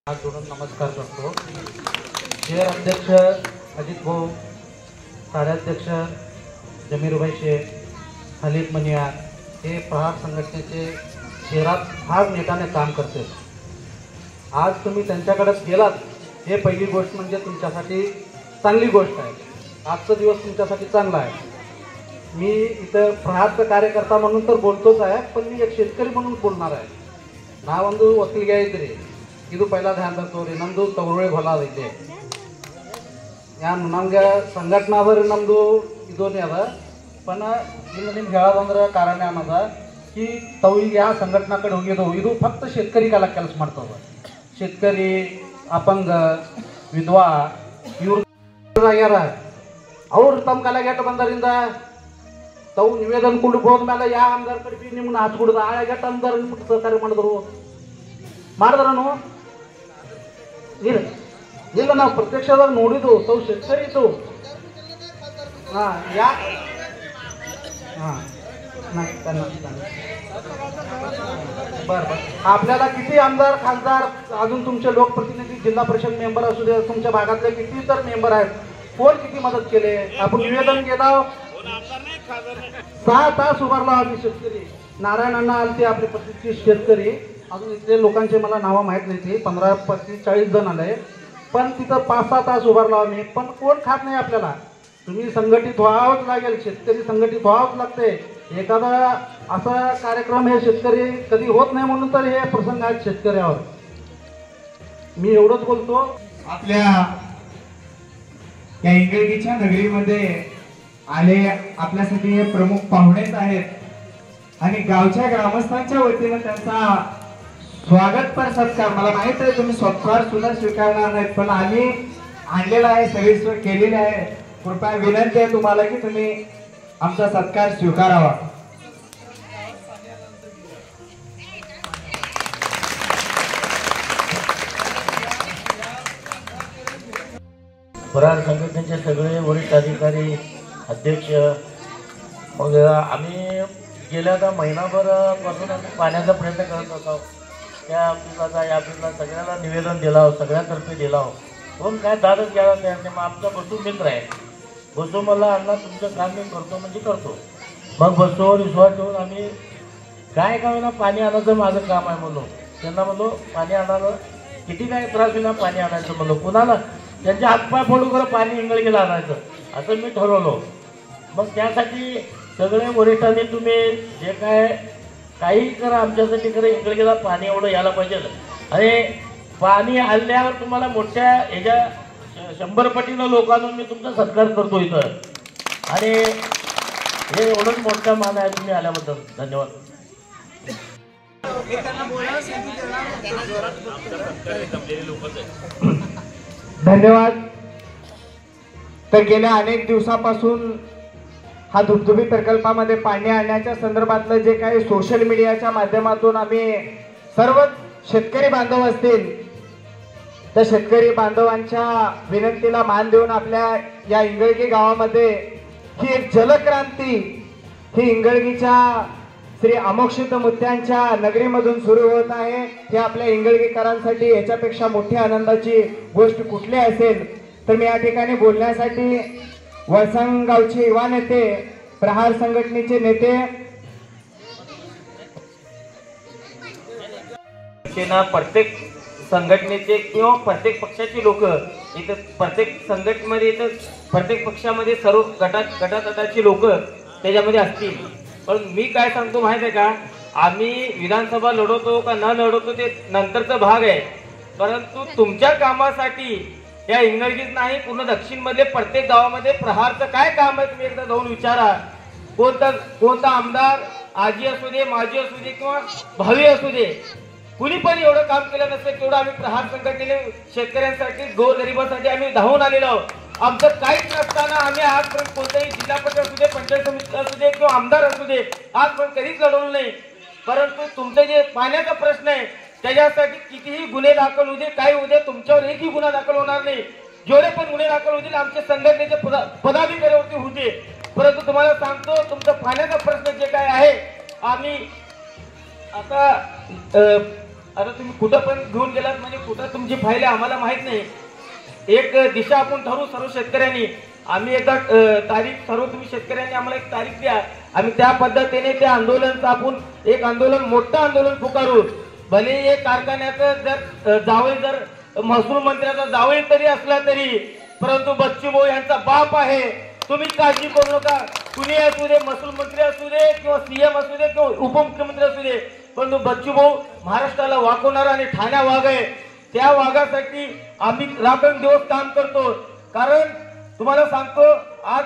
हात जोडून नमस्कार करतो। शहर अध्यक्ष अजित भाऊ, कार्याध्यक्ष जमीरभाई शेख, खालिद मनियार हे प्रहार संघटनेचे शहरात फार नेटाने काम करते। आज तुम्ही त्यांच्याकडे गेलात हे पहिली गोष्ट म्हणजे तुमच्यासाठी चांगली गोष्ट आहे। आजचा दिवस तुमच्यासाठी चांगला आहे। मी इथं प्रहारचा कार्यकर्ता म्हणून तर बोलतोच आहे, पण मी एक शेतकरी म्हणून बोलणार आहे। ನಾವೊಂದು ಒತ್ತಿಗೆ ಇದ್ರಿ ಇದು ಪೈಲ ಧ್ಯಾನ ತೋರಿ ನಮ್ಮದು ತವರುಳೆ ಹೊಲ ಐತೆ। ನಮ್ಗೆ ಸಂಘಟನಾದ್ರೆ ನಮ್ಮದು ಇದೋನೇ ಅದ, पण ಇಲ್ಲಿ ನಿಮ್ಗೆ ಹೇಳೋದಂದ್ರೆ ಕಾರಣ ಏನದ की ತಾವು ಈಗ ಯಾವ ಸಂಘಟನಾ ಕಡೆ ಹೋಗಿದ್ದವು ಇದು ಫಕ್ತ शेतकरी ಕೆಲಸ ಮಾಡ್ತದ। शेतकरी अपंग विधवा ಇವ್ರು ಆಗ್ಯಾರ। ಅವ್ರು ತಮ್ಮ ಕಾಲಾಗ ಎಟ್ಟು ಬಂದರಿಂದ ತಾವು ನಿವೇದನ ಕೊಟ್ಟು ಹೋದ್ಮೇಲೆ ಯಾವ ಆಮದಾರ ಕಡೆ ಬಿ ನಿಮ್ಮನ್ನ ಹಚ್ಕೊಡುದು ಆಳೆಗೆಟ್ಟ ಆಮದಾರ ನಿಮ್ಗೆ ಸಹಕಾರ ಮಾಡಿದ್ರನು ಇಲ್ಲ ನಾವು ಪ್ರತ್ಯಕ್ಷದಾಗ ನೋಡಿದ್ದು ತಾವು शेतकरी इतो। हां या हां बरं आपल्याला किती आमदार खासदार अजून तुमचे लोकप्रतिनिधी जिल्हा परिषद मेंबर असू दे, तुमच्या भागातले किती तर मेंबर आहेत, कोण किती मदत केले आपण निवेदन केलं 6 तास उभारला आम्ही शेतकरी। नारायण अण्णा आलते आपले 25 शेतकरी, अजून इथले लोकांचे मला नावं माहीत नाही, ती 15 25 40 जण आले, पण तिथं 5-6 तास उभारला आम्ही, पण कोण खात नाही आपल्याला। तुम्ही संघटित व्हावंच लागेल, शेतकरी संघटित व्हावंच लागते। एखादा असा कार्यक्रम हे शेतकरी कधी होत नाही म्हणून तर हे प्रसंग आहेत शेतकऱ्यावर। मी एवढंच बोलतो। आपल्या या इंगळगीच्या नगरीमध्ये आले आपल्यासाठी हे प्रमुख पाहुणेच आहेत आणि गावच्या ग्रामस्थांच्या वतीने त्यांचा स्वागतपर सत्कार, मला माहित आहे तुम्ही स्वतःवर सुद्धा स्वीकारणार नाहीत, पण आम्ही आणलेला आहे, सविस्तर केलेले आहे। कृपया विनंती आहे तुम्हाला की तुम्ही आमचा सत्कार स्वीकारावा। प्रहार संघटनेचे सगळे वरिष्ठ अधिकारी अध्यक्ष, मग आम्ही गेल्या महिनाभर पासून आम्ही पाण्याचा प्रयत्न करत होतो। त्या ऑफिसला या ऑफिसला सगळ्यांना निवेदन दिलं, सगळ्यांतर्फे दिलं, कोण काय दादच घ्यायला तयार नाही। मग आमचा बसू मित्र आहे, बसू मला अण्णा तुमचं काम मी करतो म्हणजे करतो। मग बसूवर विश्वास ठेवून आम्ही काय का होईना पाणी आणायचं माझं काम आहे म्हणून त्यांना म्हणलो पाणी आणायला किती काय त्रास होईना पाणी आणायचं म्हणलो, कुणाला त्यांचे हातपाय फोडू खरं पाणी इंगळगीला आणायचं असं मी ठरवलं। मग त्यासाठी सगळे वरिष्ठांनी तुम्ही जे काही करा आमच्यासाठी खरं इंगळगीला पाणी एवढं यायला पाहिजे आणि पाणी आल्यावर तुम्हाला मोठ्या ह्याच्या 100 पटीनं लोकांना मी तुमचा सत्कार करतो इथं आणि हे एवढंच मोठा मान आहे तुम्ही आल्याबद्दल धन्यवाद। धन्यवाद। तर गेल्या अनेक दिवसापासून हा धुपधुपी प्रकल्पामध्ये पाणी आणण्याच्या संदर्भातलं जे काही सोशल मीडियाच्या माध्यमातून आम्ही सर्व शेतकरी बांधव असतील त्या शेतकरी बांधवांच्या विनंतीला मान देऊन आपल्या या इंगळगी गावामध्ये ही एक जलक्रांती ही इंगळगीच्या श्री अमोक्षित मुत्यांच्या नगरीमधून सुरू होत आहे। हे आपल्या इंगळगीकरांसाठी याच्यापेक्षा मोठी आनंदाची गोष्ट कुठली असेल। तर मी या ठिकाणी बोलण्यासाठी वळसंग गावचे युवा नेते, प्रहार संघटनेचे नेते, प्रत्येक संघटनेचे किंवा प्रत्येक पक्षाचे लोक इथं प्रत्येक संघटनेमध्ये इथं प्रत्येक पक्षामध्ये सर्व गटातटाची लोक त्याच्यामध्ये असतील। पण मी काय सांगतो माहिती आहे का, आम्ही विधानसभा लढवतो का न लढवतो ते नंतरचा भाग आहे, परंतु तुमच्या कामासाठी या इंगळगीत नाही पूर्ण दक्षिण मध्ये प्रत्येक गावामध्ये प्रहारचं काय काम आहे तुम्ही एकदा जाऊन विचारा। कोणता आमदार आजी असू दे, माजी असू दे किंवा भावी असू दे, कुणी पण एवढं काम केलं नसेल तेवढं आम्ही प्रहार संघटनेने शेतकऱ्यांसाठी गोरगरिबांसाठी आम्ही धावून आलेलो आहोत। आमचं काहीच नसताना आम्ही आजपर्यंत कोणत्याही जिल्हा परिषद असू दे, पंचायत समिती असू दे किंवा आमदार असू दे आजपर्यंत कधीच लढवलं नाही। परंतु तुमचं जे पाण्याचा प्रश्न आहे त्याच्यासाठी कितीही गुन्हे दाखल होऊ दे, काही होऊ दे, तुमच्यावर एकही गुन्हा दाखल होणार नाही। जेवढे पण गुन्हे दाखल होतील आमच्या संघटनेचे पदाधिकाऱ्यावरती होते, परंतु तुम्हाला सांगतो तुमचा पाण्याचा प्रश्न जे काय आहे आम्ही आता आता तुम्ही कुठं पण घेऊन गेलात म्हणजे कुठं तुमची फाईल आहे आम्हाला माहित नाही. एक दिशा आपण ठरवू सर्व शेतकऱ्यांनी. आम्ही एकदा तारीख ठरवू, तुम्ही शेतकऱ्यांनी आम्हाला एक तारीख द्या, आम्ही त्या पद्धतीने त्या आंदोलनाचं आपण एक आंदोलन, मोठं आंदोलन पुकारू. भले एक कारखान्याचं जर जावई, जर महसूल मंत्र्याचा जावई तरी असला तरी, परंतु बच्चूभाऊ यांचा बाप आहे. तुम्ही काळजी करू नका. कुणी असू दे, महसूल मंत्री असू दे किंवा सीएम असू दे किंवा उपमुख्यमंत्री असू दे, परंतु बच्चूभाऊ महाराष्ट्राला वाकवणारा आणि ठाण्या वाघ आहे. त्या वाघासाठी आम्ही रात्रंदिवस काम करतो. कारण तुम्हाला सांगतो, आज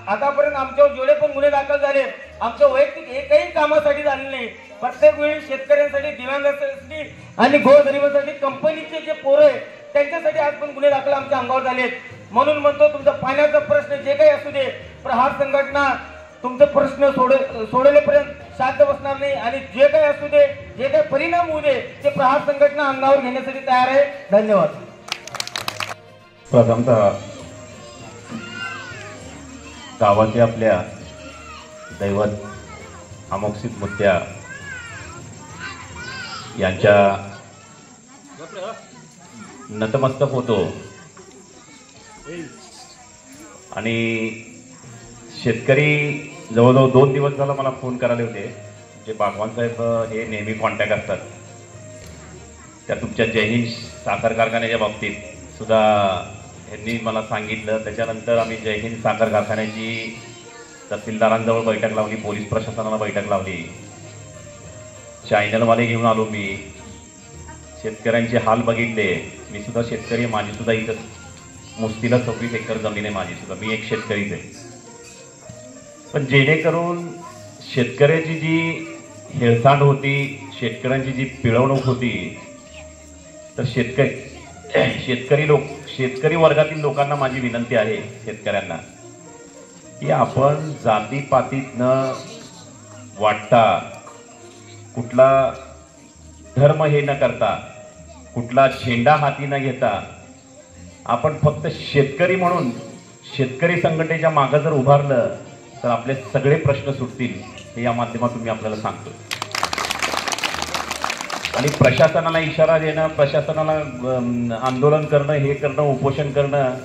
आतापर्यंत आमच्यावर जेवढे पण गुन्हे दाखल झाले, आमच्या वैयक्तिक एकही कामासाठी झाले नाही. प्रत्येक वेळी शेतकऱ्यांसाठी, दिव्यांगांसाठी आणि गोरगरिबांसाठी, कंपनीचे जे पोरं आहे त्यांच्यासाठी आज पण गुन्हे दाखल आमच्या अंगावर झालेत. म्हणून म्हणतो, तुमचा पाण्याचा प्रश्न जे काही असू दे, प्रहार संघटना तुमचे प्रश्न सोडवलेपर्यंत शांत बसणार नाही. आणि जे काही असू दे, जे काही परिणाम होऊ दे, ते प्रहार संघटना अंगावर घेण्यासाठी तयार आहे. धन्यवाद. प्रथमतः गावाचे आपल्या दैवत अमोक्षित मुद्द्या यांच्या नतमस्तक होतो. आणि शेतकरी जवळजवळ 2 दिवस झाला मला फोन करायला होते. जे बागवान साहेब हे नेहमी कॉन्टॅक्ट असतात, त्या तुमच्या जय हिंद साखर कारखान्याच्या बाबतीत सुद्धा यांनी मला सांगितलं. त्याच्यानंतर आम्ही जय हिंद साखर कारखान्याची तहसीलदारांजवळ बैठक लावली, पोलीस प्रशासनाला बैठक लावली, चॅनलवाले घेऊन आलो. मी शेतकऱ्यांचे हाल बघितले. मी सुद्धा शेतकरी, माझी सुद्धा इथं मुस्तीला 26 एकर जमीन आहे माझी सुद्धा, मी एक शेतकरीच आहे. पण जेणेकरून शेतकऱ्याची जी हेळसांड होती, शेतकऱ्यांची जी पिळवणूक होती, तर शेतकरी वर्गातील लोकांना माझी विनंती आहे, शेतकऱ्यांना, की आपण जातीपातीत न वाटता, कुठला धर्म हे न करता, कुठला झेंडा हाती न घेता, आपण फक्त शेतकरी म्हणून शेतकरी संघटनेच्या मागे जर उभारलं तर आपले सगळे प्रश्न सुटतील, हे या माध्यमातून मी आपल्याला सांगतो. आणि प्रशासनाला इशारा देणं, प्रशासनाला आंदोलन करणं, हे करणं, उपोषण करणं,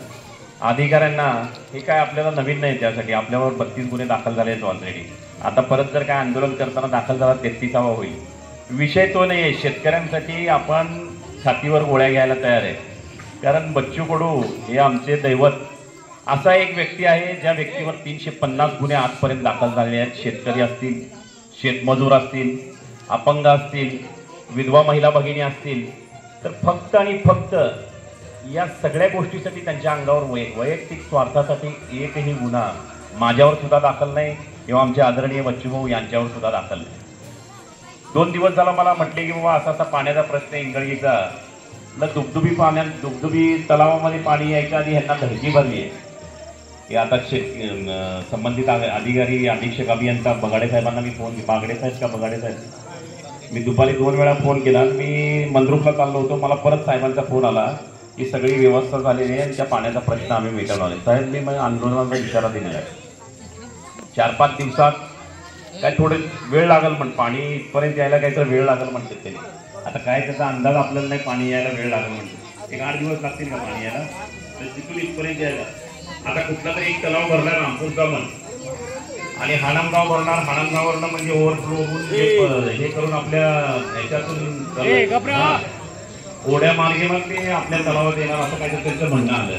अधिकाऱ्यांना, हे काय आपल्याला नवीन नाही. त्यासाठी आपल्यावर 32 गुन्हे दाखल झाले आहेत ऑलरेडी. आता परत जर काय आंदोलन करताना दाखल झाला 33वा होईल. विषय तो नाही आहे. शेतकऱ्यांसाठी आपण छातीवर गोळ्या घ्यायला तयार आहे. कारण बच्चू कडू हे आमचे दैवत असा एक व्यक्ती आहे, ज्या व्यक्तीवर 350 गुन्हे आजपर्यंत दाखल झालेले आहेत. शेतकरी असतील, शेतमजूर असतील, अपंग असतील, विधवा महिला भगिनी असतील, तर फक्त आणि फक्त या सगळ्या गोष्टीसाठी त्यांच्या अंगावर वैयक्तिक स्वार्थासाठी एकही गुन्हा माझ्यावर सुद्धा दाखल नाही किंवा आमचे आदरणीय बच्चूभाऊ यांच्यावर सुद्धा दाखल नाही. 2 दिवस झाला मला म्हटले की बाबा असा असा पाण्याचा प्रश्न इंगळगीचा, दुबदुबी तलावामध्ये पाणी यायच्या आधी ह्यांना धडकी भरली आहे की आता संबंधित अधिकारी, अधीक्षक अभियंता बगाडे साहेबांना मी फोन, बागडे साहेब का बगाडे साहेब, मी दुपारी 2 वेळा फोन केला. मी मंद्रुपला चाललो होतो, मला परत साहेबांचा फोन आला की सगळी व्यवस्था झालेली आहे आणि त्या पाण्याचा प्रश्न आम्ही मिटवणार आहे. साहेब, मी मग आंदोलनाचा इशारा दिलेला आहे. 4-5 दिवसात काय थोडे वेळ लागेल पाणी इथपर्यंत यायला काहीतरी वेळ लागेल म्हणते ते. आता काय त्याचा अंदाज आपल्याला नाही, पाणी यायला वेळ लागेल म्हणते. 1-8 दिवस लागतील का पाणी यायला, तर तिथून इथपर्यंत यायला. आता कुठला तरी एक तलाव भरला रामपूरचा म्हण आणि हाणमगाव भरणार, हाणमगाववरनं म्हणजे ओव्हरफ्लो होऊन हे करून आपल्या ह्याच्यातून ओढ्या मार्गे मग ते आपल्या तलावात येणार, असं काहीतरी त्यांचं म्हणणं आलं.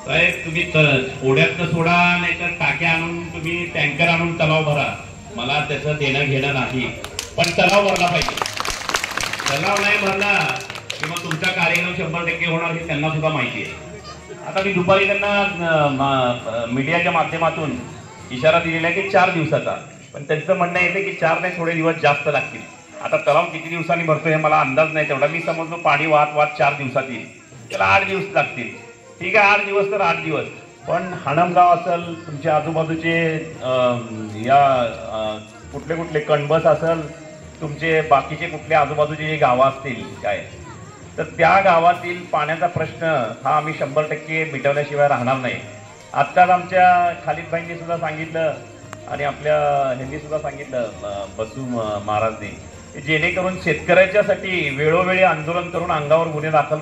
साहेब, तुम्ही ओढ्यातनं सोडा, नाहीतर टाक्या आणून तुम्ही टँकर आणून तलाव भरा, मला त्याचं देणं घेणं नाही, पण तलाव भरला पाहिजे. तलाव नाही भरला की मग तुमचा कार्यक्रम 100% होणार हे त्यांना सुद्धा माहिती आहे. आता मी दुपारी त्यांना मीडियाच्या माध्यमातून इशारा दिलेला आहे की 4 दिवसाचा, पण त्यांचं म्हणणं येते की 4 नाही, थोडे दिवस जास्त लागतील. आता तलाव किती दिवसांनी भरतो हे मला अंदाज नाही तेवढा. मी समजलो पाणी वाहत 4 दिवसात येईल, त्याला 8 दिवस लागतील. ठीक आहे, 8 दिवस तर 8 दिवस, पण हाणमगाव असेल, तुमच्या आजूबाजूचे या कुठले कुठले कणबस असेल, तुमचे बाकीचे कुठले आजूबाजूचे जे गावं असतील काय, तर त्या गावातील पाण्याचा प्रश्न हा आम्ही 100% मिटवल्याशिवाय राहणार नाही. आत्ताच आमच्या खालिद भाईंनी सुद्धा सांगितलं आणि आपल्या ह्यांनी सुद्धा सांगितलं, बसू महाराजनी, जेणेकरून शेतकऱ्याच्यासाठी वेळोवेळी आंदोलन करून अंगावर गुन्हे दाखल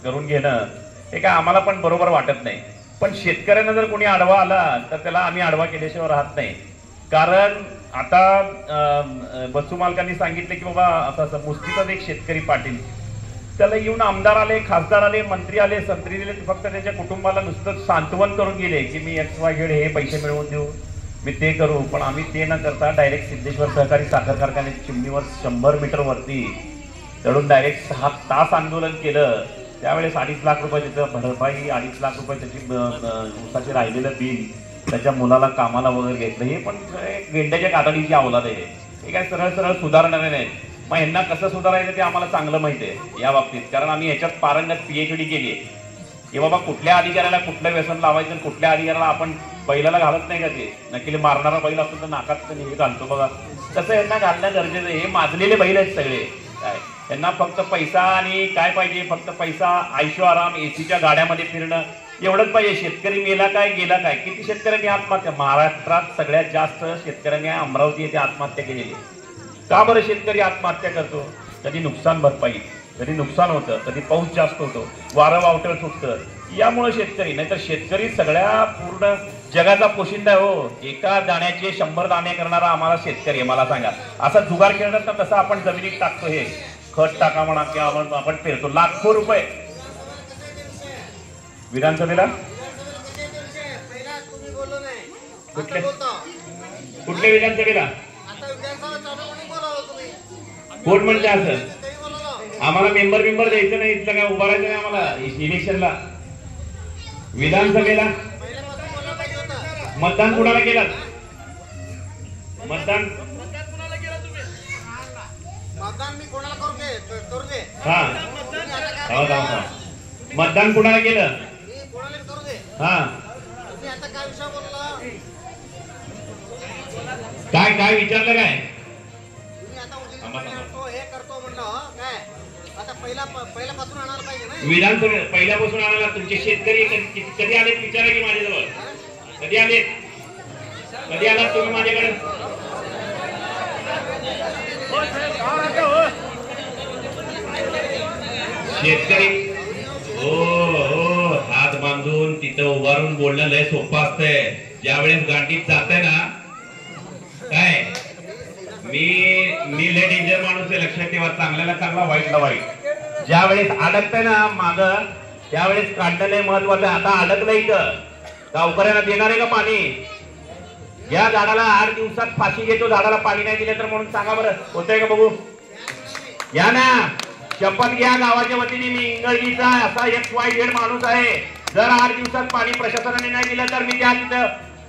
करून घेणं हे काय आम्हाला पण बरोबर वाटत नाही. पण शेतकऱ्यांना जर कोणी आडवा आला तर त्याला आम्ही आडवा केल्याशिवाय राहत नाही. कारण आता बसू मालकांनी सांगितले की बाबा असं मुस्तीचाच एक शेतकरी पाटील, त्याला येऊन आमदार आले, खासदार आले, मंत्री आले, संत्री दिले, फक्त त्याच्या कुटुंबाला नुसतं सांत्वन करून गेले की मी XY हे पैसे मिळवून देऊ, मी ते करू. पण आम्ही ते न करता डायरेक्ट सिद्धेश्वर सहकारी साखर कारखान्याच्या चिमणीवर 100 मीटर वरती चढून डायरेक्ट 6 तास आंदोलन केलं. त्यावेळेस 2.5 लाख रुपये त्याचं भरपाई, 2.5 लाख रुपये त्याची ऊसाचे राहिलेलं बिल, त्याच्या मुलाला कामाला वगैरे घेतलं. हे पण गेंड्याच्या कातडीची अवलाद आहे. हे काय सरळ सरळ सुधारणारे नाहीत. मग यांना कसं सुधारायचं ते आम्हाला चांगलं माहिती आहे या बाबतीत, कारण आम्ही याच्यात पारंगत PhD केली आहे की बाबा कुठल्या अधिकाऱ्याला कुठलं व्यसन लावायचं, कुठल्या अधिकाऱ्याला आपण बैलाला घालत नाही का, ते नक्की मारणारा बैल असतो तर नाकात हे घालतो बघा, तसं यांना घालणं गरजेचं आहे. हे माजलेले बैल आहेत सगळे. काय त्यांना फक्त पैसा आणि काय पाहिजे, फक्त पैसा, ऐशो आराम, एसीच्या गाड्यामध्ये फिरणं एवढंच पाहिजे. शेतकरी मेला काय गेला काय, किती शेतकऱ्यांनी आत्महत्या, महाराष्ट्रात सगळ्यात जास्त शेतकऱ्यांनी अमरावती येथे आत्महत्या केलेली. का बरं शेतकरी आत्महत्या करतो? कधी नुकसान भरपाई, कधी नुकसान होतं, कधी पाऊस जास्त होतो, वारं वावटळ सुटतं, यामुळे शेतकरी. नाहीतर शेतकरी सगळ्या पूर्ण जगाचा पोशिंदा हो. एका दाण्याचे 100 दाणे करणारा आम्हाला शेतकरी आहे. मला सांगा, असा जुगार खेळणार ना तसं आपण जमिनीत टाकतो, हे खत टाका म्हणा किंवा आपण पेरतो लाखो रुपये. विधानसभेला कुठल्या विधानसभेला कोण म्हणते असं? आम्हाला मेंबर द्यायचं नाही, इथलं काय उभारायचं नाही आम्हाला इलेक्शनला. विधानसभेला मतदान कुणाला केलं? मतदान हा मतदान कुणाला केलं? हा काय विचारलं काय? विधानसभे पहिल्यापासून आणायला तुमचे शेतकरी कधी आलेत विचारा की माझ्याजवळ. कधी आलेत? कधी आलात तुम्ही माझ्याकडे? शेतकरी हो हात बांधून तिथं उभारून बोलणं लय सोपं असतंय. ज्यावेळेस गाठीत जाते ना, काय मी लय डेंजर माणूस आहे, लक्षात ठेवा. चांगल्याला चांगला, वाईटला वाईट. ज्या वेळेस अडकतंय ना माग, त्यावेळेस काढणं लय महत्वाचं आहे. आता अडकलं इथं, गावकऱ्यांना देणार आहे का पाणी? या झाडाला 8 दिवसात फाशी घेतो, झाडाला पाणी नाही दिलं तर, म्हणून सांगा बरं, होतंय का बघू? या ना, शपथ घ्या गावाच्या वतीने, मी इंगळगीचा असा XYZ माणूस आहे. जर 8 दिवसात पाणी प्रशासनाने नाही दिलं तर मी त्या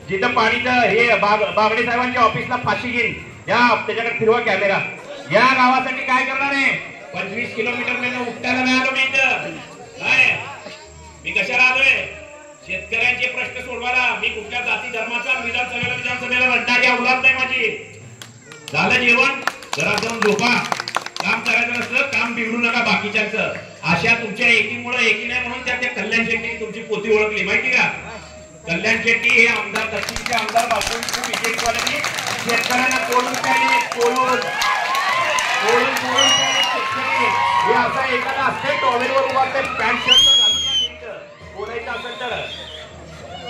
जिथं पाणीचं हे बागडे साहेबांच्या ऑफिसला फाशी घेईन. या त्याच्याकडे फिरवा कॅमेरा. या गावासाठी काय करणार आहे? 25 किलोमीटर मी उपटायला नाही आलो. मी इथं काय, मी कशाला आलोय? शेतकऱ्यांचे प्रश्न सोडवायला. मी कुठल्या जाती धर्माचा विधानसभेला लढणारी औलाद नाही माझी. झालं जेवण, जरा जाऊन झोपा. काम करायचं नसतं, काम बिघडू नका बाकीच्याचं. अशा तुमच्या एकीमुळे एकी नाही म्हणून त्या कल्याण शेट्टी तुमची पोती ओळखली, माहिती का? कल्याण शेट्टी हे आमदार, दक्षिणचे आमदार बापून विजयवाल्यांनी शेतकऱ्यांना तोडून त्याने तोडून शेतकरी हे असा एखादा असते टॉवेलवर उभा पॅन्ट शर्ट घालून बोलायचं असेल तर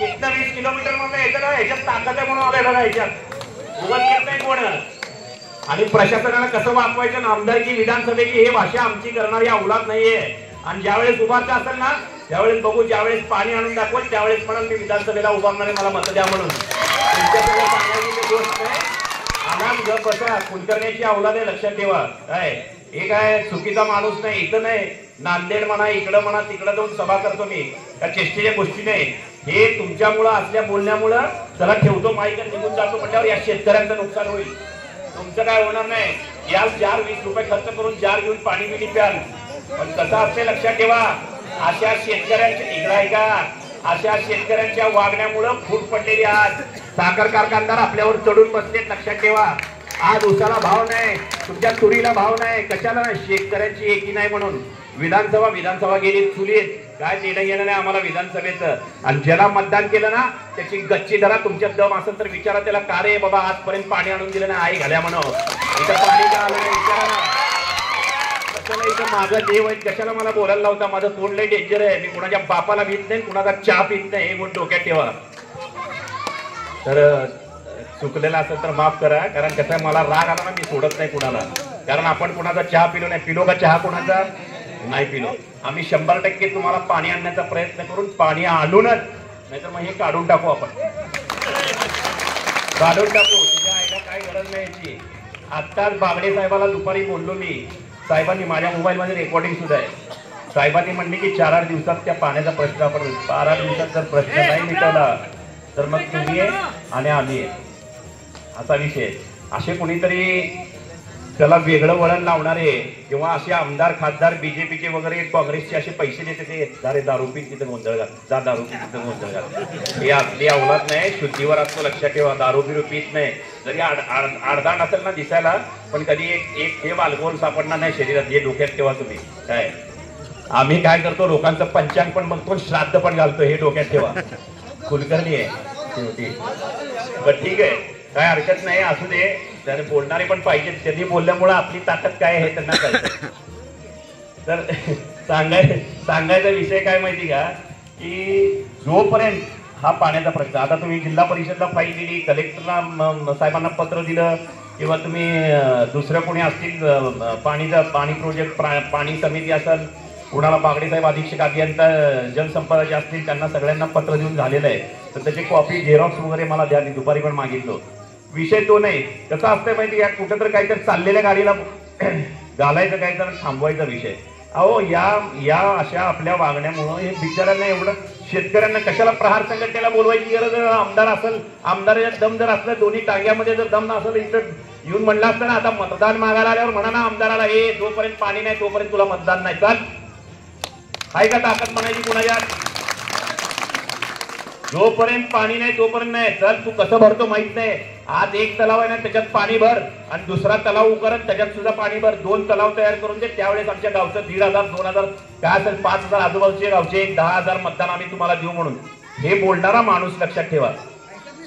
इथं 20 किलोमीटर मध्ये येतं ना, ह्याच्यात ताकद आहे म्हणून आलाय बघा. ह्याच्यात उभं येत नाही कोण. आणि प्रशासनाला कसं वापवायचं ना, आमदारकी विधानसभेची हे भाषा आमची करणारी औलाद नाहीये. आणि ज्यावेळेस उभारचं असेल ना, त्यावेळेस बघू, ज्यावेळेस पाणी आणून दाखवत त्यावेळेस म्हणाल मी विधानसभेला उभारणारे, मला मत द्या म्हणून. तुमच्यासगळं सांगायची गोष्ट आहे. आम्हाला गप बसा, कुलकर्ण्याची औलाद आहे, लक्षात ठेवा. काय हे काय चुकीचा माणूस नाही. इथं नाही, नांदेड म्हणा, इकडं म्हणा, तिकडं जाऊन सभा करतो मी, त्या चेष्टेच्या गोष्टी नाही. हे तुमच्यामुळं असल्या बोलण्यामुळं चला ठेवतो माईक निघून जातो म्हटल्यावर या शेतकऱ्यांचं नुकसान होईल. तुमचं काय होणार नाही. या 4-20 रुपये खर्च करून जार घेऊन पाणी बिणी प्याल. पण कसं असते लक्षात ठेवा, अशा शेतकऱ्यांच्या इकडं आहे का, अशा शेतकऱ्यांच्या वागण्यामुळं फूट पडलेली. आज साखर कारखानदार आपल्यावर चढून बसलेत, लक्षात ठेवा. आज उसाला भाव नाही, तुमच्या तुरीला भाव नाही, कशाला नाही? शेतकऱ्यांची एकी नाही म्हणून. विधानसभा गेली चुलीत, काय देणं घेणं नाही आम्हाला विधानसभेचं. आणि ज्याला मतदान केलं ना त्याची गच्ची धरा. तुमच्यात दम असेल तर विचारा त्याला, का रे बाबा आजपर्यंत पाणी आणून दिलं नाही, आई घाल्या म्हणून. इथं पाणी का आलं नाही विचारा ना. कशाला इथं माझा देव आहे, कशाला मला बोलायला लावता. माझं तोंड लय डेंजर आहे. मी कुणाच्या बापाला भीत नाही, कुणाचा चहा पित नाही, हे गोष्ट डोक्यात ठेवा. तर चुकलेलं असेल तर माफ करा. कारण कसं आहे, मला राग आला ना, मी सोडत नाही कुणाला. कारण आपण कुणाचा चहा पिलो नाही. पिलो का चहा कुणाचा नाही पिलो. आम्ही 100% तुम्हाला पाणी आणण्याचा प्रयत्न करून पाणी आणूनच, नाहीतर मग हे काढून टाकू. आपण काढून टाकू. तुझ्या आईला काय गरज नाही याची. आत्ताच बागडे साहेबाला दुपारी बोललो मी. साहेबांनी माझ्या मोबाईलमध्ये रेकॉर्डिंग सुद्धा आहे. साहेबांनी म्हणले की 4-8 दिवसात त्या पाण्याचा प्रश्न आपण 4-8 दिवसात जर प्रश्न नाही मिटवला तर मग तुम्ही आहे आणि आम्ही आहे, असा विषय. असे कोणीतरी त्याला वेगळं वळण लावणारे किंवा असे आमदार खासदार बीजेपीचे वगैरे काँग्रेसचे असे पैसे देते ते दारे दारू पीत तिथं गोंधळ घाल, जा दारू पीत तिथं गोंधळ घाल. हे आपली अवलाद नाही, शुद्धीवर असतो. लक्षात ठेवा. दारू बिरू पीत नाही. जरी आडदांड असेल ना दिसायला, पण कधी एक हे अल्कोहोल सापडणार नाही शरीरात. हे डोक्यात ठेवा तुम्ही. काय आम्ही काय करतो, लोकांचं पंचांग पण बघतो, श्राद्ध पण घालतो. हे डोक्यात ठेवा. कुलकर्णी आहे शेवटी. पण ठीक आहे, काय हरकत नाही, असू दे. त्याने बोलणारे पण पाहिजे. त्यांनी बोलल्यामुळे आपली ताकद काय आहे त्यांना कळतं. तर सांगायचा विषय काय माहिती का, की जोपर्यंत हा पाण्याचा प्रश्न, आता तुम्ही जिल्हा परिषदला फाईल दिली, कलेक्टरला साहेबांना पत्र दिलं, किंवा तुम्ही दुसरं कोणी असतील पाणी प्रोजेक्ट पाणी समिती असेल, कुणाला बागडे साहेब अधीक्षक अभियंता जलसंपदा जे असतील त्यांना सगळ्यांना पत्र देऊन झालेलं आहे. तर त्याची कॉपी झेरॉक्स वगैरे मला द्या. दुपारी पण मागितलो. विषय तो नाही. कसं असतंय माहिती का, कुठं तर काहीतरी चाललेल्या गाडीला घालायचं, काहीतरी थांबवायचा विषय. अहो या अशा आपल्या वागण्यामुळं हे बिचाऱ्यांना एवढं, शेतकऱ्यांना कशाला प्रहार संघटनेला बोलवायची गरज. आमदार असेल, आमदाराचा दम जर असलं, दोन्ही टांग्यामध्ये जर दम नसेल, इथं येऊन म्हणलं असतं ना, आता मतदान मागायला आल्यावर म्हणा ना आमदाराला, हे जोपर्यंत पाणी नाही तोपर्यंत तुला मतदान नाही. चाल, आहे का ताकद म्हणायची कुणाच्या? जोपर्यंत पाणी नाही तोपर्यंत नाही. चल, तू कसं भरतो माहित नाही. आज एक तलाव आहे ना, त्याच्यात पाणी भर, आणि दुसरा तलाव उकरत त्याच्यात सुद्धा पाणी भर. 2 तलाव तयार करून दे. त्यावेळेस आमच्या गावचं 1,500 2,000 काय असेल 5,000 आजूबाजूचे गावचे 10,000 मतदान आम्ही तुम्हाला देऊ म्हणून. हे बोलणारा माणूस लक्षात ठेवा.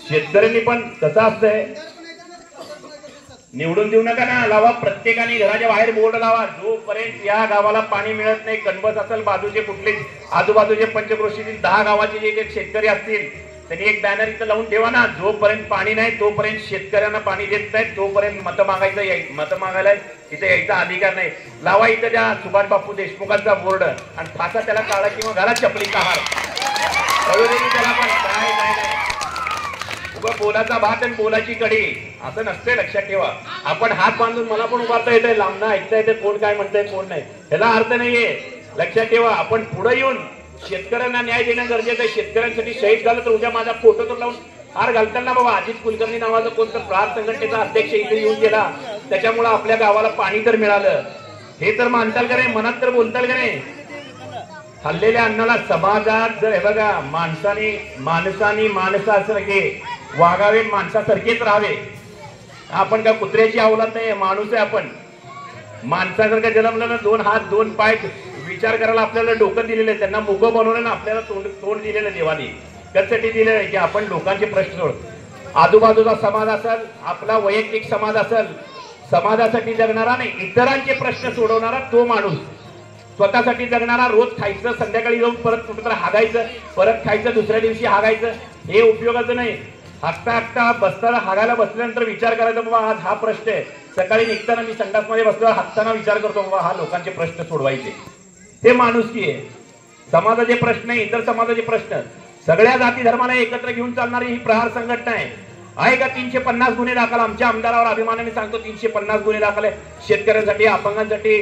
शेतकऱ्यांनी पण कसं असतंय, निवडून देऊ नका ना, लावा. प्रत्येकाने घराच्या बाहेर बोर्ड लावा. जोपर्यंत या गावाला पाणी मिळत नाही, कणबस असेल, बाजूचे कुठले आजूबाजूचे पंचक्रोशीतील 10 गावाचे जे शेतकरी असतील त्यांनी एक बॅनर इथं लावून ठेवा ना. जोपर्यंत पाणी नाही तोपर्यंत शेतकऱ्यांना पाणी देत नाहीत, तोपर्यंत मत मागायला इथे यायचा अधिकार नाही. लावा इथं त्या सुभाष बापू देशमुखांचा बोर्ड, आणि फासा त्याला काढा किंवा घाला चपलीचा हार. त्याला पण काय नाही. बोलाचा भात आणि बोलाची कडी असं नसतंय. लक्षात ठेवा. आपण हात बांधून मला पण उभारता येते, लांबना ऐकता येते, कोण काय म्हणतंय कोण नाही, ह्याला अर्थ नाहीये. लक्षात ठेवा. आपण पुढे येऊन शेतकऱ्यांना न्याय देणं गरजेचं आहे. शेतकऱ्यांसाठी शहीद झालं तर उद्या माझा फोटो तर लावून हार घालताना बाबा अजित कुलकर्णी नावाचा कोणतं प्रहार संघटनेचा अध्यक्ष इथे येऊन गेला, त्याच्यामुळे आपल्या गावाला पाणी तर मिळालं, हे तर मानताल का नाही, मनात तर बोलताल का नाही. खाल्लेल्या अन्नाला समाजात जर हे बघा, माणसानी माणसासारखे वागावे, माणसासारखेच राहावे. आपण का कुत्र्याची अवलाद नाही, माणूस आहे आपण. माणसासारखं जन्मलं ना, 2 हात 2 पाय, विचार करायला आपल्याला डोकं दिलेलं आहे. त्यांना मुख बनवलं ना, आपल्याला तोंड दिलेलं देवाने. त्यासाठी दिलेलं आहे की आपण लोकांचे प्रश्न सोड. आजूबाजूचा समाज असेल, आपला वैयक्तिक समाज असेल, समाजासाठी जगणारा नाही, इतरांचे प्रश्न सोडवणारा तो माणूस. स्वतःसाठी जगणारा, रोज खायचं, संध्याकाळी जाऊन परत कुठेतरी हागायचं, परत खायचं, दुसऱ्या दिवशी हागायचं, हे उपयोगाचं नाही. हागता बसताना, हागायला बसल्यानंतर विचार करायचा, बाबा आज हा प्रश्न आहे. सकाळी निघताना मी संडासमध्ये बसल्यावर हागताना विचार करतो, बाबा हा लोकांचे प्रश्न सोडवायचे. ते माणुसकी आहे. समाजाचे प्रश्न, इतर समाजाचे प्रश्न, सगळ्या जाती धर्माला एकत्र घेऊन चालणारी ही प्रहार संघटना आहे का. 350 गुन्हे दाखल, आमच्या आमदारावर अभिमानाने सांगतो 350 गुन्हे दाखल आहे. शेतकऱ्यांसाठी, अपंगांसाठी,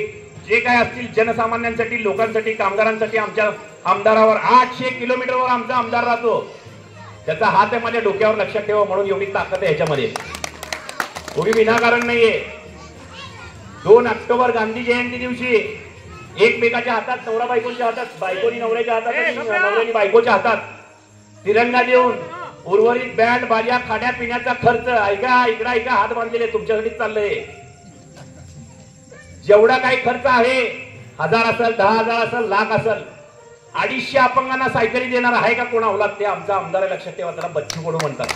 जे काय असतील जनसामान्यांसाठी, लोकांसाठी, कामगारांसाठी आमच्या आमदारावर 800 किलोमीटरवर आमचा आमदार राहतो. त्याचा हात आहे माझ्या डोक्यावर. लक्षात ठेवा. म्हणून एवढी ताकद आहे ह्याच्यामध्ये, कोणी विनाकारण नाहीये. 2 ऑक्टोबर गांधी जयंती दिवशी एकमेकाच्या हातात, नवरा बायकोच्या हातात, बायकोनी नवऱ्याच्या हातात, नवऱ्यानी बायकोच्या हातात तिरंगा देऊन उर्वरित बँड बाजा, खाण्या पिण्याचा खर्च, ऐका इकडा हात बांधलेले तुमच्यासाठी चाललंय. जेवढा काही खर्च आहे, 1000 असेल, 10,000 असेल, लाख असेल, 250 अपंगांना सायकली देणार आहे का कोणा अवलाद? ते आमचा आमदार. लक्षात ठेवा. त्याला बच्चू कडू म्हणतात.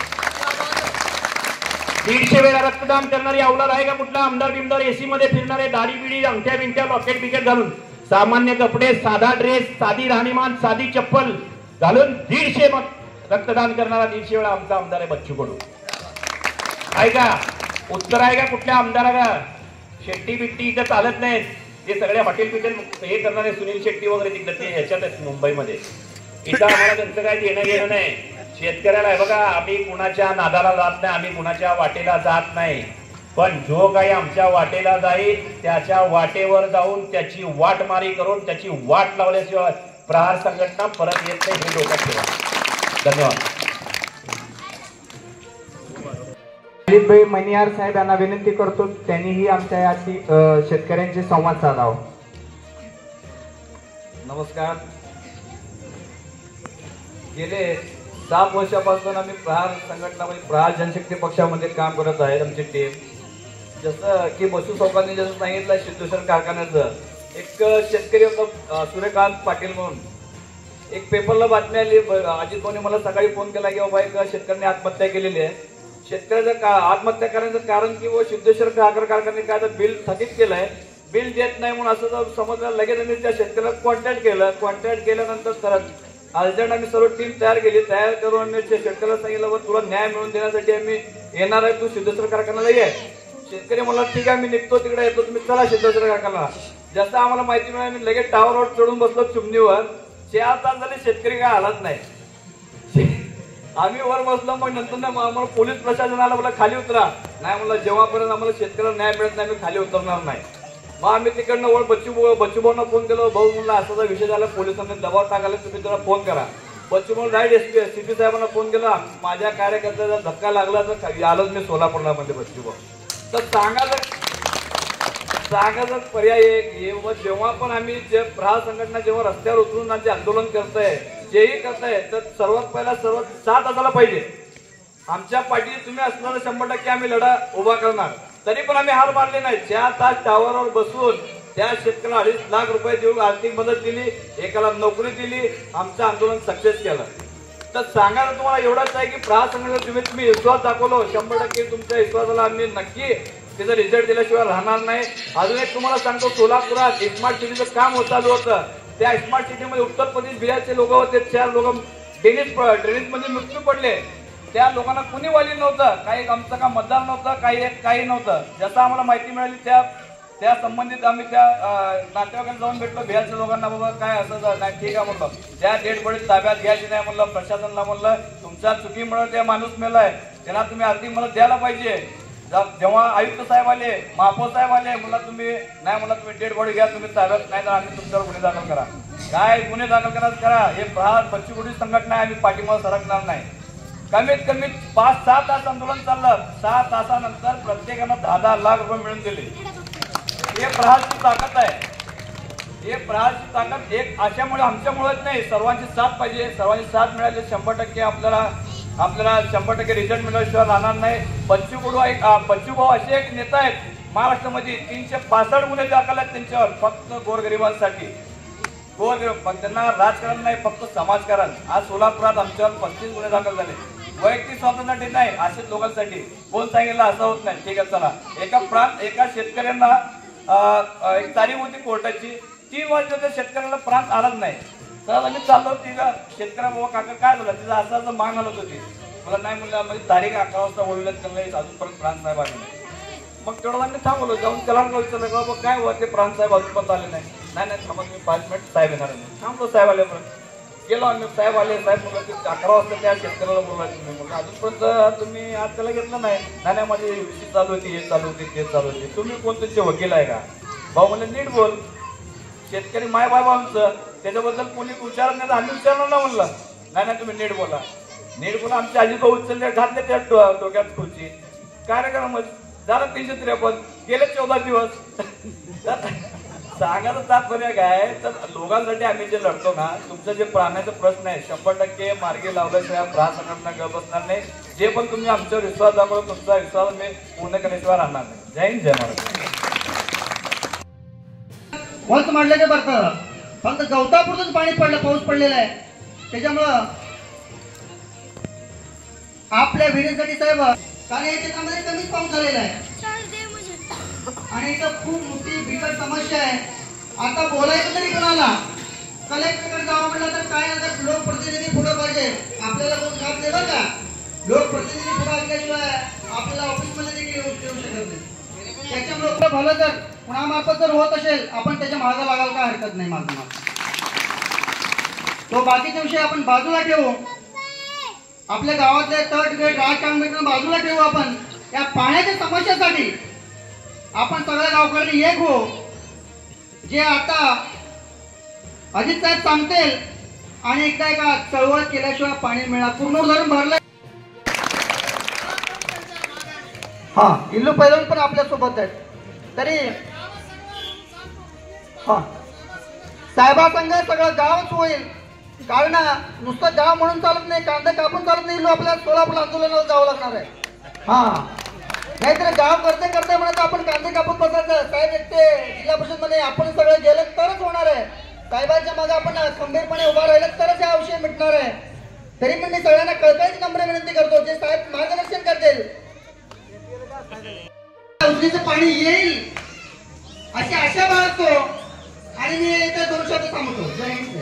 150 वेळा रक्तदान करणारी अवलाद आहे का कुठला आमदार बिमदार एसी मध्ये फिरणारे दाढी बिडी अंगठ्या बिंगठ्या लॉकेट बिकेट घालून सामान्य कपडे साधा ड्रेस साधी राहणीमान साधी चप्पल घालून 150 रक्तदान करणारा 150 वेळा आमचा आमदार आहे बच्चू कडू आहे का उत्तर आहे का कुठल्या आमदाराला शेट्टी बिट्टी इथं चालत नाहीत ते सगळे हॉटेल पिटेल हे करणारे सुनील शेट्टी वगैरे तिकडे ते ह्याच्यातच मुंबईमध्ये इथं आम्हाला त्यांचं काय देणं घेणं नाही शेतकऱ्याला आहे बघा आम्ही कुणाच्या नादाला जात नाही आम्ही कुणाच्या वाटेला जात नाही पण जो काही आमच्या वाटेला जाईल त्याच्या वाटेवर जाऊन त्याची वाटमारी करून त्याची वाट लावल्याशिवाय प्रहार संघटना परत येत नाही हे डोक्यात ठेवा धन्यवाद भाई मनियार साहेब यांना विनंती करतो त्यांनीही आमच्या या शेतकऱ्यांशी संवाद साधावा नमस्कार गेले 7 वर्षापासून आम्ही प्रहार संघटनामध्ये प्रहार जनशक्ती पक्षामध्ये काम करत आहे आमची टीम जसं की बसू चौकांनी जसं सांगितलं सिद्धेश्वर कारखान्याचं एक शेतकरी होता सूर्यकांत पाटील म्हणून एक पेपरला बातमी आली अजित भाऊने मला सकाळी फोन केला की बाबा एक शेतकऱ्यांनी आत्महत्या केलेली आहे शेतकऱ्याचं आत्महत्या करण्याचं कारण की व सिद्धेश्वर साखर कारखान्याने काय तर बिल थकीत केलंय बिल देत नाही म्हणून असं समजलं लगेच आम्ही त्या शेतकऱ्याला कॉन्टॅक्ट केल्यानंतर परत अर्जंट आम्ही सर्व टीम तयार करून आम्ही शेतकऱ्याला सांगितलं तुला न्याय मिळवून देण्यासाठी आम्ही येणार आहे तू सिद्धेश्वर कारखान्याला ये शेतकरी म्हणला ठीक आहे मी निघतो तिकडे येतो तुम्ही चला सिद्धेश्वर कारखान्याला जसं आम्हाला माहिती मिळाली आम्ही लगेच टावरवर चढून बसलो चिमणीवर 4 तास झाले शेतकरी काय हालत नाही आम्ही वर बसलो मग नंतर आम्हाला पोलीस प्रशासनाला बोला खाली उतरा नाही म्हणलं जेव्हापर्यंत आम्हाला शेतकऱ्याला न्याय मिळत नाही आम्ही खाली उतरणार नाही मग आम्ही तिकडनं वर बच्चू भाऊंना फोन केलो भाऊ म्हणला असा विषय झाला पोलिसांनी दबाव टाकायला तुम्ही त्याला फोन करा बच्चू भाऊ डायरेक्ट सीपी साहेबांना फोन केला माझ्या कार्यकर्त्याचा धक्का लागला तर आलोच मी सोलापूरला मध्ये बच्चू भाऊ तर सांगायचं पर्याय एक जेव्हा पण आम्ही जे प्रहार संघटना जेव्हा रस्त्यावर उतरून जे आंदोलन करताय जेही करताय तर सर्वात पहिला साथ असायला पाहिजे आमच्या पाठीशी तुम्ही असणार 100% आम्ही लढा उभा करणार तरी पण आम्ही हार मानले नाही 4 तास टावरवर बसून त्या शेतकऱ्याला 2.5 लाख रुपये देऊन आर्थिक मदत दिली एकाला नोकरी दिली आमचं आंदोलन सक्सेस केलं तर सांगायला तुम्हाला एवढंच आहे की प्रहार संघटना तुम्ही विश्वास दाखवलो 100% तुमच्या विश्वासाला आम्ही नक्की त्याचा रिझल्ट दिल्याशिवाय राहणार नाही अजून एक तुम्हाला सांगतो सोलापुरात स्मार्ट सिटीचं काम चालू होतं त्या स्मार्ट सिटीमध्ये उत्तर प्रदेश बिहारचे लोक होते 4 लोक ड्रेनेज मध्ये मृत्यू पडले त्या लोकांना कुणी वाली नव्हतं काही आमचं का मतदार नव्हतं काही नव्हतं जसं आम्हाला माहिती मिळाली त्या संबंधित आम्ही त्या नातेवाईकांना जाऊन भेटलो बिहारच्या लोकांना बाबा काय असं नाही ठीक आहे म्हणलं त्या डेड बॉडी ताब्यात घ्यायची नाही म्हणलं प्रशासनाला म्हणलं तुमच्या चुकीमुळे त्या माणूस मेलाय त्यांना तुम्ही आर्थिक मदत द्यायला पाहिजे जेव्हा आयुक्त साहेब आले महापौर साहेब आले म्हणला तुम्ही नाही म्हणला तुम्ही डेड बॉडी घ्या तुम्ही ताब्यात नाही तर आम्ही तुमच्यावर गुन्हे दाखल करा काय गुन्हे दाखल करा हे प्रहार बच्चू कडू संघटना आहे आम्ही पाठीमागे सरकणार नाही कमीत कमी 5-6 तास आंदोलन चाललं 6 तासानंतर प्रत्येकानं 10-10 लाख रुपये मिळून दिले हे प्रहारची ताकद आहे हे प्रहारची ताकद एक अशामुळे आमच्यामुळेच नाही सर्वांची साथ पाहिजे सर्वांची साथ मिळाली 100% आपल्याला 100% रिझल्ट मिळाल्याशिवाय राहणार नाही बच्चू भाऊ असे एक नेता आहेत महाराष्ट्रामध्ये 365 गुन्हे दाखल आहेत त्यांच्यावर फक्त गोरगरिबांसाठी त्यांना राजकारण नाही फक्त समाजकारण आज सोलापुरात आमच्यावर 35 गुन्हे दाखल झाले वैयक्तिक स्वातंत्र्यासाठी नाही असेच लोकांसाठी कोण सांगितलं असं होत नाही ठीक आहे चला एका शेतकऱ्यांना एक तारीख होती कोर्टाची 3 वर्ष त्या शेतकऱ्याला प्रांत आलाच नाही तर आम्ही चाललो तिला शेतकऱ्या बाबा काका काय झालं तिला असं मान घालत होती मला नाही म्हणलं म्हणजे तारीख 11 वाजता बोलवल्यात त्यांना अजूनपर्यंत प्रांत साहेब आले नाही मग तेवढं आम्ही थांबवलो जाऊन त्याला विचारलं बाबा काय होते प्रांत साहेब अजूनपर्यंत आले नाही थांबत मी 5 मिनिट साहेब येणार नाही थांबलो साहेब आल्यापर्यंत गेलो आम्ही साहेब आले साहेब म्हणलं 11 वाजता त्या शेतकऱ्याला बोलवायचं तुम्ही म्हणलं अजूनपर्यंत तुम्ही आज त्याला घेतलं नाही माझी विषय चालू होती हे चालू होती ते चालू होते तुम्ही कोणते वकील आहे का भाऊ म्हणले नीट बोल शेतकरी माय बाबा आमचं त्याच्याबद्दल कोणी विचारत नाही आम्ही विचारलं ना म्हणलं नाही तुम्ही नीट बोला आमचे अजित भाऊ उचलले घातले त्या डोक्यात खुर्ची कार्यक्रमामध्ये झालं 353 गेले 14 दिवस सांगायचं तात्पर्य काय तर लोकांसाठी आम्ही जे लढतो ना तुमचं जे प्राण्याचा प्रश्न आहे 100% मार्गी लावल्याशिवाय प्रहार संघटना गप बसणार नाही जे पण तुम्ही आमच्यावर विश्वास दाखवला तुमचा विश्वास मी पूर्ण करण्याशिवाय राहणार नाही जय हिंद जय महाराष्ट्र वंच मांडल्याचे बरं फक्त गवतापुरतच पाणी पडलं पाऊस पडलेला आहे त्याच्यामुळं आपल्या विहिरीसाठी साहेब कारण या क्षेत्रामध्ये कमीच पाऊस झालेला आहे आणि इथं खूप मोठी बिकट समस्या आहे. आता बोलायचं तरी कोणाला, कलेक्टरकडे जावं म्हटलं तर काय ना तर लोकप्रतिनिधी पुढे पाहिजे. आपल्याला कोण खात नाही बरं का, लोकप्रतिनिधी पुढे असल्याशिवाय आपल्याला ऑफिसमध्ये देखील येऊ शकत नाही. त्याच्यामुळे भलं जर कुणामार्फत जर होत असेल आपण त्याच्या मागे लागायला काय हरकत नाही. माझं तो बाकीचे विषय आपण बाजूला ठेवू, आपल्या गावातले तट गट राजकारण बाजूला ठेवू. आपण या पाण्याच्या समस्येसाठी आपण सगळे गावकरी एक हो. जे आता अजित साहेब सांगतील आणि एकदा एका चळवळ केल्याशिवाय पाणी मिळणार. पूर्ण धरण भरलंय. हा इल्लू पैलवान पण आपल्या सोबत आहेत. तरी हा साहेबासंग सगळं गावच होईल. कारण नुसतं गाव म्हणून चालत नाही, कांदा कापून चालत नाही. इल्लू आपल्याला सोलापूर आंदोलनाला जावं लागणार आहे. हा नाहीतर गाव करते म्हणत आपण कांदे कापून बसायचं. साहेब एकटे जिल्हा परिषद मध्ये आपण सगळं गेलं तरच होणार आहे. साहेबांच्या मागे आपण खंबीरपणे उभा राहिलं तरच हा विषय मिटणार आहे. तरी पण मी सगळ्यांना कळकळीची नम्र विनंती करतो, जे साहेब मार्गदर्शन करतील उजनीचं पाणी येईल अशी आशा बाळगतो आणि मी इथे 2 शब्द सांगतो. जय हिंद.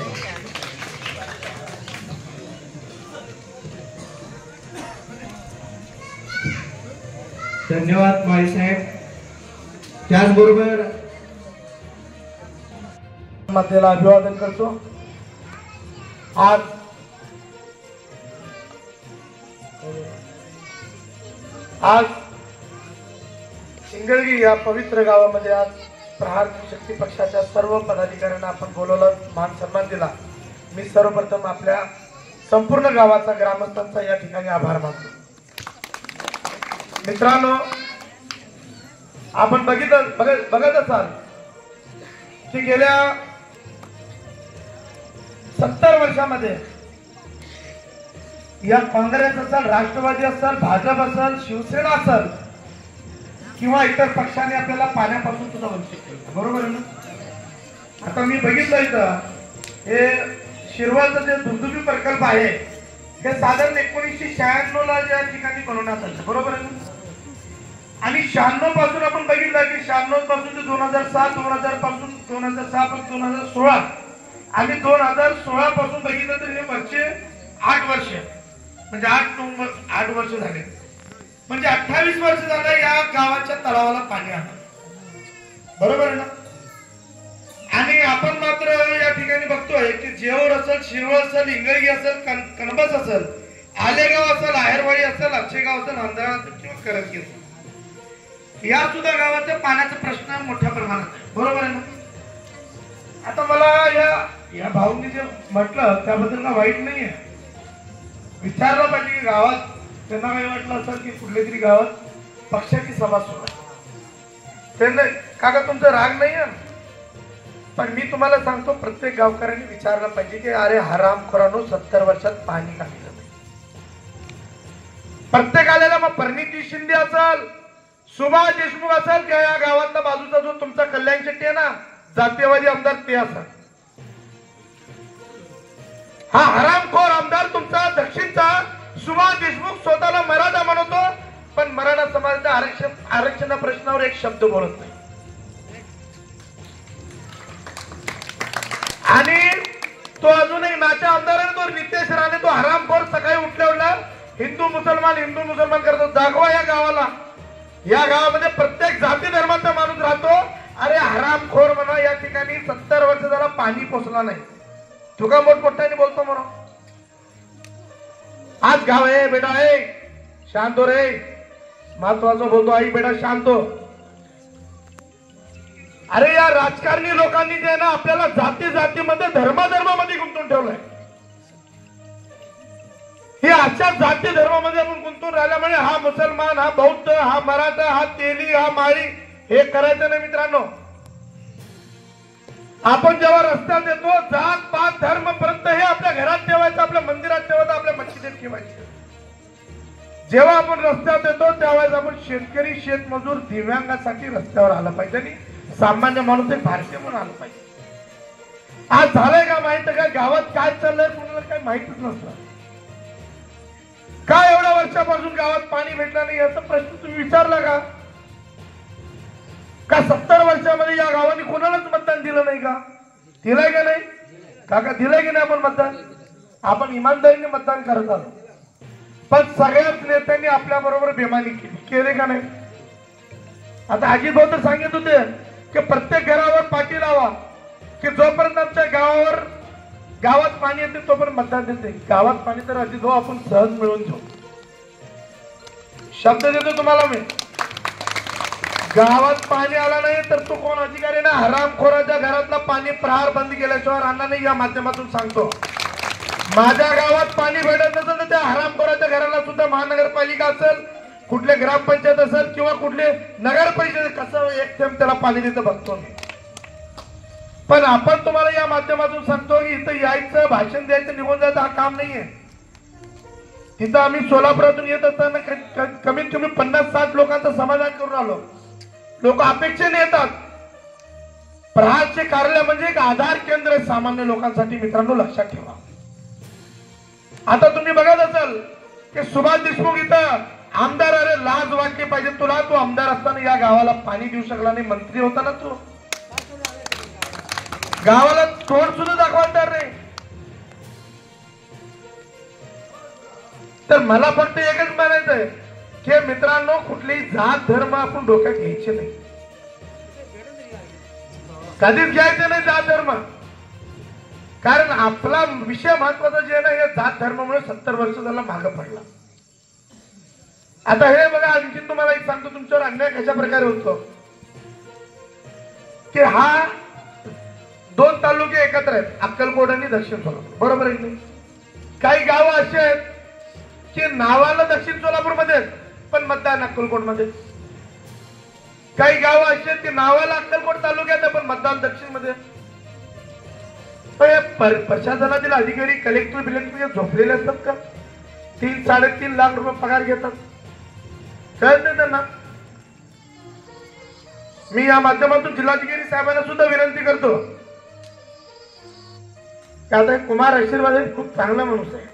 धन्यवाद माळी साहेब. त्याचबरोबर मातेला अभिवादन करतो. आज इंगळगी या पवित्र गावामध्ये आज प्रहार शक्ती पक्षाच्या सर्व पदाधिकाऱ्यांना आपण बोलवलं, मान सन्मान दिला. मी सर्वप्रथम आपल्या संपूर्ण गावाचा ग्रामस्थांचा या ठिकाणी आभार मानतो. मित्रांनो, आपण बघत असाल की गेल्या 70 वर्षामध्ये या काँग्रेस असेल, राष्ट्रवादी असेल, भाजप असेल, शिवसेना असेल किंवा इतर पक्षाने आपल्याला पाण्यापासून सुद्धा वंचित केलं. बरोबर आहे ना? आता मी बघितलं इथं हे शिरवळचा जे धुंदुबी प्रकल्प आहे हे साधारण 1996 ला या ठिकाणी बनवण्यात आलं. बरोबर आहे ना? आणि 96 पासून आपण बघितलं की 96 पासून ते 2007, 2000 पासून 2006 पासून 2016 आणि 2016 पासून बघितलं तर हे वरचे 8 वर्ष म्हणजे 8 वर्ष झाले. म्हणजे 28 वर्ष झालं या गावाच्या तलावाला पाणी आलं. बरोबर आहे ना? आणि आपण मात्र या ठिकाणी बघतोय की जेऊर असेल, शिरवळ असेल, इंगळगी असेल, कणबस असेल, आलेगाव असेल, आहेरवाडी असेल, अक्षयगाव असेल, अंधळा असेल किंवा करंजी असेल, या सुद्धा गावाच्या पाण्याचा प्रश्न मोठ्या प्रमाणात आहे. बरोबर आहे ना? आता मला या भाऊंनी जे म्हटलं त्याबद्दल ना वाईट नाहीये. विचारलं पाहिजे की गावात त्यांना काही वाटलं असेल की कुठल्या तरी गावात पक्षाची सभा सुरू आहे. त्यांना काका तुमचा राग नाहीये, पण मी तुम्हाला सांगतो प्रत्येक गावकऱ्यांनी विचारलं पाहिजे की अरे हरामखोरांनो 70 वर्षात पाणी का दिलं नाही. प्रत्येक आलेला मग परिणिती शिंदे असेल, सुभाष देशमुख असेल किंवा या गावातला बाजूचा जो तुमचा कल्याण शेट्टी आहे ना जातीयवादी आमदार ते असेल, हा हरामखोर आमदार तुमचा दक्षिणचा सुभाष देशमुख स्वतःला मराठा म्हणतो पण मराठा समाजाच्या आरक्षण प्रश्नावर एक शब्द बोलत नाही. आणि तो अजून एक नाचा आमदार आहे तो नितेश राणे, तो हरामखोर सकाळी उठल्या हिंदू मुसलमान करतो. दाखवा या गावाला, या गावामध्ये प्रत्येक जाती धर्माचा माणूस राहतो. अरे हरामखोर म्हणा या ठिकाणी 70 वर्ष झाला पाणी पोचला नाही. तुका मोठमोठ्याने बोलतो म्हणून आज गाव आहे बेटा आहे शांत हो रे, महत्वाचं बोलतो आई बेटा शांत हो. अरे या राजकारणी लोकांनी जे ना आपल्याला जातीमध्ये धर्मामध्ये गुंतवून ठेवलंय. हे अशा जाती धर्मामध्ये आपण गुंतून राहिल्यामुळे हा मुसलमान, हा बौद्ध, हा मराठा, हा तेली, हा माळी हे करायचं नाही. मित्रांनो, आपण जेव्हा रस्त्यात येतो जात पात धर्म पर्यंत हे आपल्या घरात ठेवायचं, आपल्या मंदिरात ठेवायचं, आपल्या मस्जिदीत ठेवायचं. जेव्हा आपण रस्त्यात येतो त्यावेळेस आपण शेतकरी, शेतमजूर, दिव्यांगासाठी रस्त्यावर आलं पाहिजे आणि सामान्य माणूस एक भारतीय म्हणून आलं पाहिजे. आज झालंय का माहित का गावात काय चाललंय कोणाला काही माहितच नसतं. काय एवढ्या वर्षापासून गावात पाणी भेटला नाही याचा प्रश्न तुम्ही विचारला का? 70 वर्षामध्ये या गावाने कोणालाच मतदान दिलं नाही का? दिलंय का नाही काका? दिलंय की नाही आपण मतदान? आपण इमानदारीने मतदान करत आलो, पण सगळ्याच नेत्यांनी आपल्या बरोबर बेमानी केले का नाही? आता अजित भाऊ तर सांगत होते की प्रत्येक घरावर पाठी लावा, की जोपर्यंत आमच्या गावात पाणी येते तोपर्यंत मतदान देते. गावात पाणी तर अजित भाऊ आपण सहज मिळवून घेऊ. शब्द देतो तुम्हाला मी, गावात पाणी आला नाही तर तो कोण अधिकारी ना हरामखोराच्या घरातलं पाणी प्रहार बंद केल्याशिवाय राहणार नाही. या माध्यमातून सांगतो, माझ्या गावात पाणी भेटत नसेल तर त्या हरामखोराच्या घराला सुद्धा महानगरपालिका असेल, कुठले ग्रामपंचायत असेल किंवा कुठले नगर परिषद कसं एक थेंब त्याला पाणी देतं बघतो मी. पण आपण तुम्हाला या माध्यमातून सांगतो की इथं यायचं, भाषण द्यायचं, निघून जायचं हा काम नाहीये. तिथं आम्ही सोलापुरातून येत असताना कमीत कमी 50-60 लोकांचं समाधान करून आलो. लोक अपेक्षेने येतात. प्रहारचे कार्यालय म्हणजे एक आधार केंद्र आहे सामान्य लोकांसाठी. मित्रांनो लक्षात ठेवा. आता तुम्ही बघत असाल की सुभाष देशमुख इथं आमदार, अरे लाज वाटली पाहिजे तुला. तू आमदार असताना या गावाला पाणी देऊ शकला नाही, मंत्री होता ना तू, गावाला तोंड सुद्धा दाखवणार नाही. तर मला फक्त एकच म्हणायचंय की मित्रांनो, कुठलीही जात धर्म आपण डोक्यात घ्यायचे नाही, कधीच घ्यायचे नाही जात धर्म. कारण आपला विषय महत्वाचा जे ना, या जात धर्मामुळे 70 वर्ष झाला मागे पडला. आता हे बघा, आणखी तुम्हाला एक सांगतो तुमच्यावर अन्याय कशा प्रकारे होतो की हा 2 तालुके एकत्र आहेत, अक्कलकोट आणि दक्षिण सोलापूर, बरोबर आहे की? काही गावं अशी आहेत की नावाला दक्षिण सोलापूरमध्ये आहेत पण मतदान अक्कलकोटमध्ये. काही गावं अशी आहेत की नावाला अक्कलकोट तालुक्यात आहे पण मतदान दक्षिण मध्ये. प्रशासनातील अधिकारी कलेक्टर बिलेक्टर झोपलेले असतात का? 3-3.5 लाख रुपये पगार घेतात, कळत नाही त्यांना. मी या माध्यमातून जिल्हाधिकारी साहेबांना सुद्धा विनंती करतो की आता कुमार आशीर्वाद हे खूप चांगला माणूस आहे,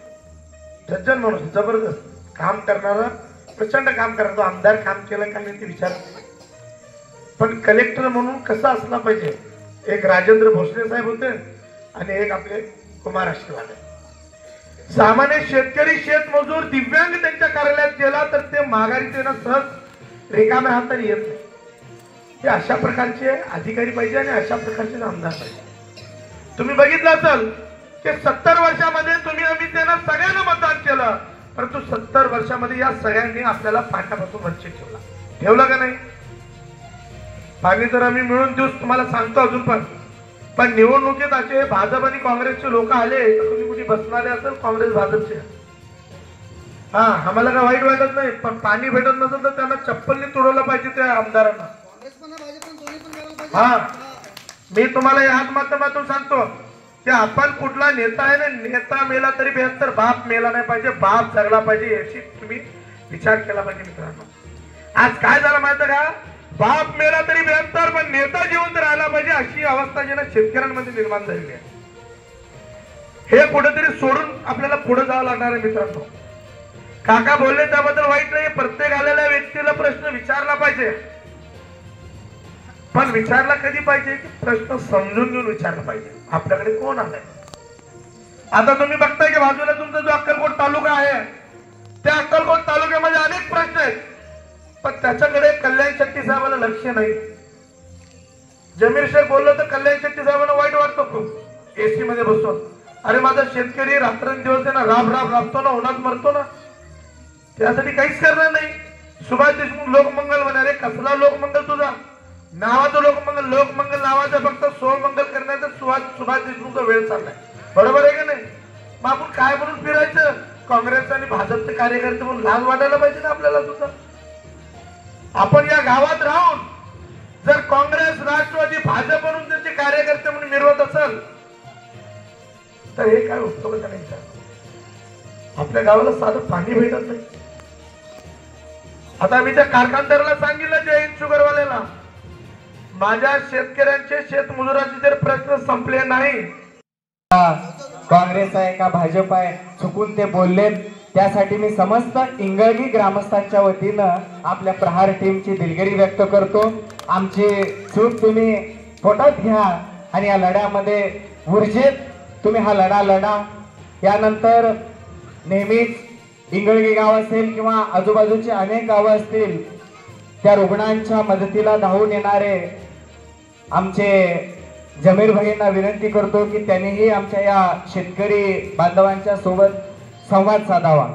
सज्जन माणूस, जबरदस्त काम करणारा, प्रचंड काम करतो. आमदार काम केलं का नाही ते विचार, पण कलेक्टर म्हणून कसा असला पाहिजे. एक राजेंद्र भोसले साहेब होते आणि एक आपले कुमार आशीर्वाद आहे. सामान्य शेतकरी, शेतमजूर, दिव्यांग त्यांच्या कार्यालयात गेला तर ते माघारी त्यांना सहज रिकाम्या हाताने येत नाही. हे अशा प्रकारचे अधिकारी पाहिजे आणि अशा प्रकारचे आमदार पाहिजे. तुम्ही बघितलं असेल की 70 वर्षामध्ये तुम्ही आम्ही त्यांना सगळ्यांना मतदान केलं, परंतु 70 वर्षामध्ये या सगळ्यांनी आपल्याला पाण्यापासून वंचित ठेवलं का नाही? पाणी तर आम्ही मिळून देऊ तुम्हाला सांगतो अजून, पण निवडणुकीत असे भाजप आणि काँग्रेसचे लोक आले तर तुम्ही कुठे बसणारे असेल काँग्रेस भाजपचे, हा आम्हाला काय वाईट वाटत नाही, पण पाणी भेटत नसेल तर त्यांना चप्पलने तोडवलं पाहिजे त्या आमदारांना. हा मी तुम्हाला याच माध्यमातून सांगतो की आपण कुठला नेता आहे ना, नेता मेला तरी 72, बाप मेला नाही पाहिजे, बाप जगला पाहिजे याची तुम्ही विचार केला पाहिजे. मित्रांनो आज काय झालं माहिती का? बाप मेला तरी 72 पण नेता जिवंत राहायला पाहिजे अशी अवस्था जी ना शेतकऱ्यांमध्ये निर्माण झालेली आहे. हे कुठेतरी सोडून आपल्याला पुढे जावं लागणार आहे. मित्रांनो काका बोलले त्याबद्दल वाईट नाही, प्रत्येक आलेल्या व्यक्तीला प्रश्न विचारला पाहिजे, पण विचारला कधी पाहिजे की प्रश्न समजून घेऊन विचारला पाहिजे. आपल्याकडे कोण आलाय? आता तुम्ही बघताय की बाजूला तुमचा जो अक्कलकोट तालुका आहे, त्या अक्कलकोट तालुक्यामध्ये अनेक प्रश्न आहेत, पण त्याच्याकडे कल्याण शेट्टी साहेबांना लक्ष नाही. जमीर शेख बोललो तर कल्याण शेट्टी साहेबांना वाईट वाटतं खूप, एसी मध्ये बसून. अरे माझा शेतकरी रात्रंदिवस आहे ना, राबतो ना, उन्हात मरतो ना, त्यासाठी काहीच करणार नाही. सुभाष देशमुख लोकमंगल म्हणारे, कसला लोकमंगल तुझा? नावाचं लोकमंगल, लोकमंगल नावाचं फक्त सोळमंगल करण्याचा सुभाष देशमुखचा वेळ चाललाय, बरोबर आहे का नाही? मग आपण काय म्हणून फिरायचं? काँग्रेस आणि भाजपचे कार्यकर्ते म्हणून लाज वाटायला पाहिजे ना आपल्याला सुद्धा. आपण या गावात राहून जर काँग्रेस, राष्ट्रवादी, भाजप म्हणून त्यांचे कार्यकर्ते म्हणून मिरवत असेल तर हे काय उपयोग नाही. आपल्या गावाला साधं पाणी भेटत नाही. आता मी त्या कारखानदाराला सांगितलं, जय हिंद शुगरवाल्याला, माझ्या शेतकऱ्यांचे, शेतमजुरांचे जर प्रश्न संपले नाही, काँग्रेस आहे का भाजप आहे, चुकून ते बोलले त्यासाठी मी समस्त इंगळगी ग्रामस्थांच्या वतीनं आपल्या प्रहार टीमची दिलगिरी व्यक्त करतो. आमची चूक तुम्ही पोटात घ्या आणि या लढ्यामध्ये ऊर्जित तुम्ही हा लढा लढा. यानंतर नेहमीच इंगळगी गाव असेल किंवा आजूबाजूची अनेक गावं असतील, त्या रुग्णांच्या मदतीला धावून येणारे आमचे जमीर भाईंना विनंती करतो की त्यांनीही आमच्या या शेतकरी बांधवांच्या सोबत संवाद साधावा.